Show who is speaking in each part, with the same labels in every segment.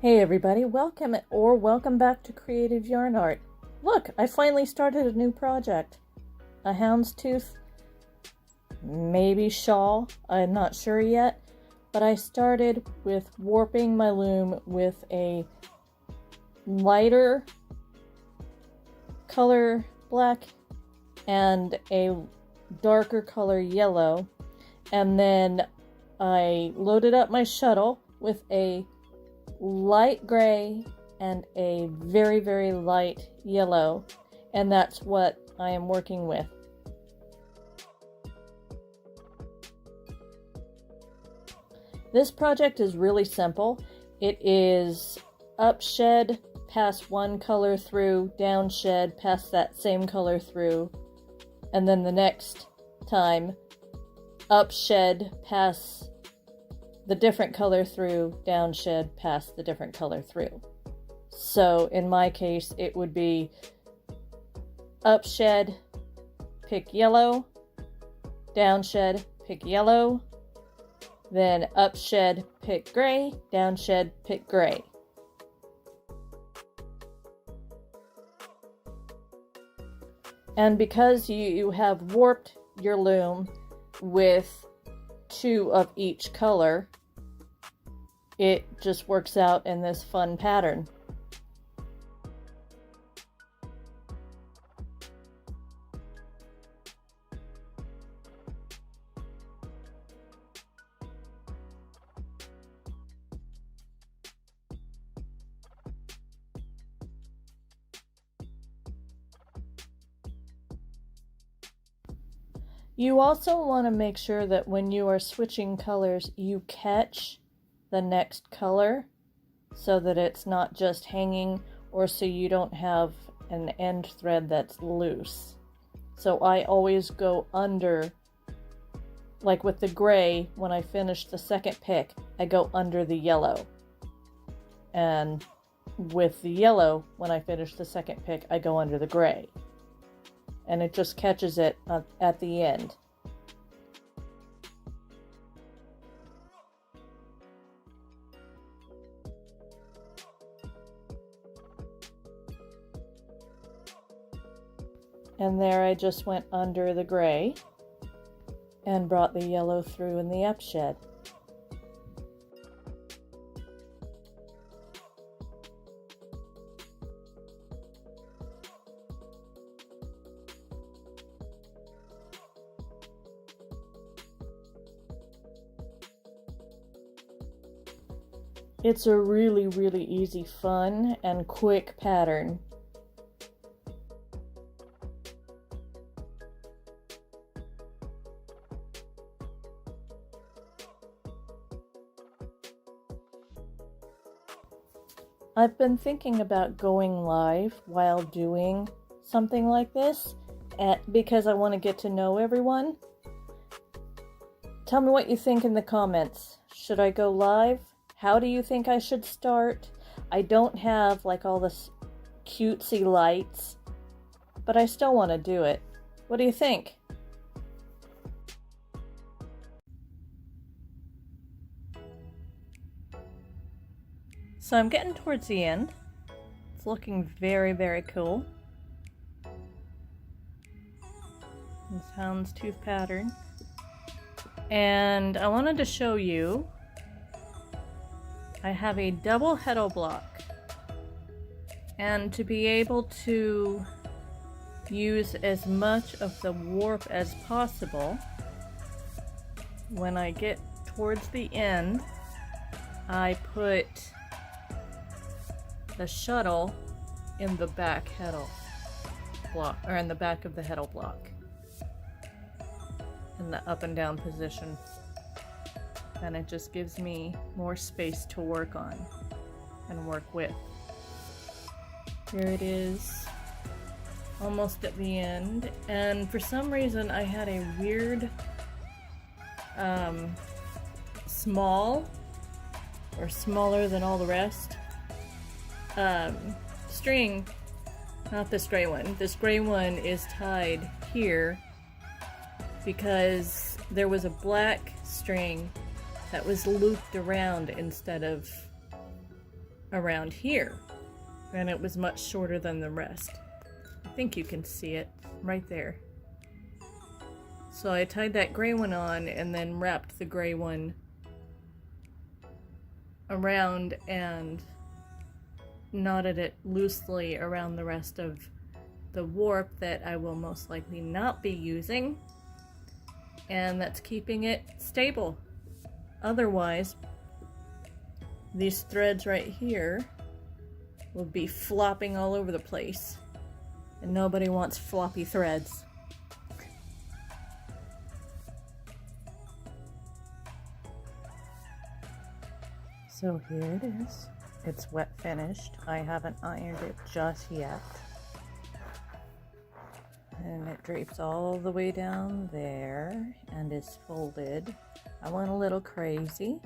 Speaker 1: Hey everybody, welcome back to Creative Yarn Art. Look, I finally started a new project. A houndstooth, maybe shawl, I'm not sure yet, but I started with warping my loom with a lighter color black and a darker color yellow, and then I loaded up my shuttle with a light gray and a very, very light yellow, and that's what I am working with. This project is really simple. It is up shed, pass one color through, down shed, pass that same color through, and then the next time up shed, pass the different color through, down shed, pass the different color through. So in my case, it would be up shed, pick yellow, down shed, pick yellow, then up shed, pick gray, down shed, pick gray. And because you have warped your loom with 2 of each color, it just works out in this fun pattern. You also want to make sure that when you are switching colors, you catch the next color so that it's not just hanging, or so you don't have an end thread that's loose. So I always go under, like with the gray, when I finish the second pick, I go under the yellow. And with the yellow, when I finish the second pick, I go under the gray. And it just catches it at the end. And there I just went under the gray and brought the yellow through in the up shed. It's a really, really easy, fun, and quick pattern. I've been thinking about going live while doing something like this, because I want to get to know everyone. Tell me what you think in the comments. Should I go live? How do you think I should start? I don't have like all this cutesy lights, but I still want to do it. What do you think? So I'm getting towards the end. It's looking very, very cool. This houndstooth pattern. And I wanted to show you, I have a double heddle block. And to be able to use as much of the warp as possible, when I get towards the end, I put the shuttle in the back heddle block, or in the back of the heddle block, in the up and down position, and it just gives me more space to work on and work with. Here it is, almost at the end, and for some reason I had a weird small, or smaller than all the rest, string, not this gray one. This gray one is tied here because there was a black string that was looped around instead of around here, and it was much shorter than the rest. I think you can see it right there. So I tied that gray one on and then wrapped the gray one around and knotted it loosely around the rest of the warp that I will most likely not be using, and that's keeping it stable. Otherwise, these threads right here will be flopping all over the place, and nobody wants floppy threads. So here it is. It's wet finished. I haven't ironed it just yet. And it drapes all the way down there and is folded. I went a little crazy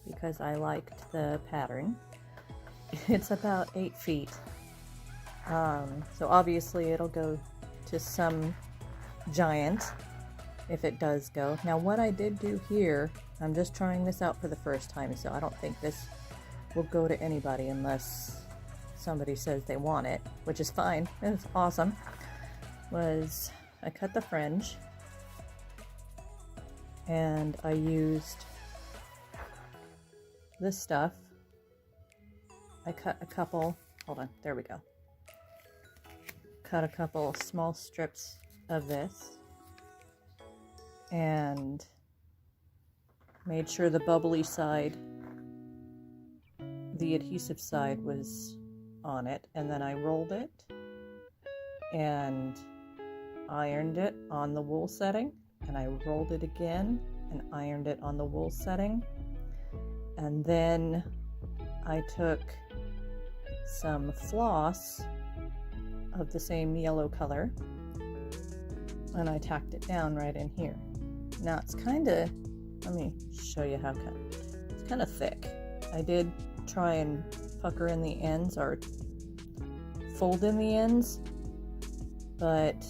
Speaker 1: because I liked the pattern. It's about 8 feet. So obviously it'll go to some giant if it does go. Now what I did do here, I'm just trying this out for the first time, so I don't think this will go to anybody unless somebody says they want it, which is fine. It's awesome. Was I cut the fringe and I used this stuff. I cut a couple, hold on, there we go. Cut a couple small strips of this and made sure the bubbly side, the adhesive side, was on it, and then I rolled it and ironed it on the wool setting, and I rolled it again and ironed it on the wool setting, and then I took some floss of the same yellow color and I tacked it down right in here. Now it's kind of, let me show you how it's kind of thick. I did try and pucker in the ends or fold in the ends, but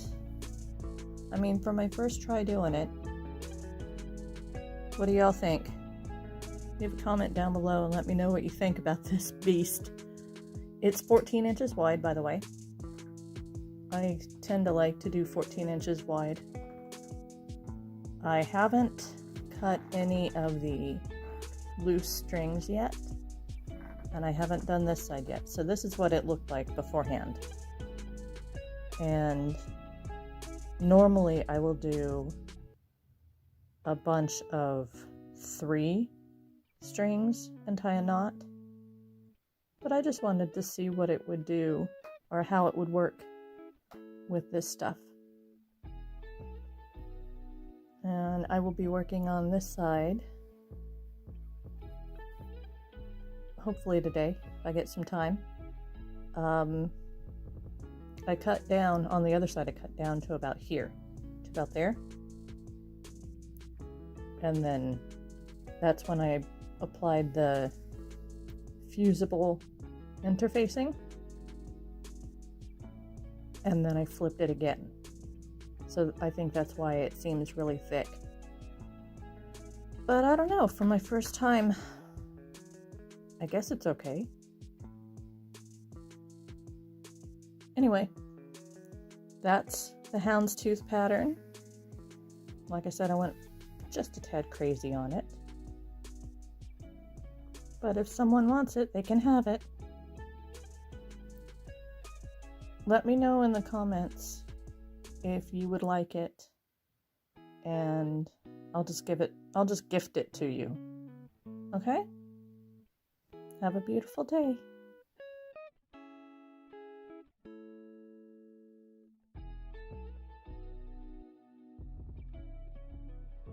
Speaker 1: I mean, for my first try doing it, what do y'all think? Leave a comment down below and let me know what you think about this beast. It's 14 inches wide, by the way. I tend to like to do 14 inches wide. I haven't cut any of the loose strings yet, and I haven't done this side yet. So this is what it looked like beforehand. And normally I will do a bunch of 3 strings and tie a knot, but I just wanted to see what it would do or how it would work with this stuff. And I will be working on this side hopefully today if I get some time. I cut down on the other side, I cut down to about here, to about there, and then that's when I applied the fusible interfacing, and then I flipped it again. So I think that's why it seems really thick. But I don't know, for my first time, I guess it's okay. Anyway, that's the Houndstooth pattern. Like I said, I went just a tad crazy on it. But if someone wants it, they can have it. Let me know in the comments if you would like it, and I'll just gift it to you. Okay? Have a beautiful day.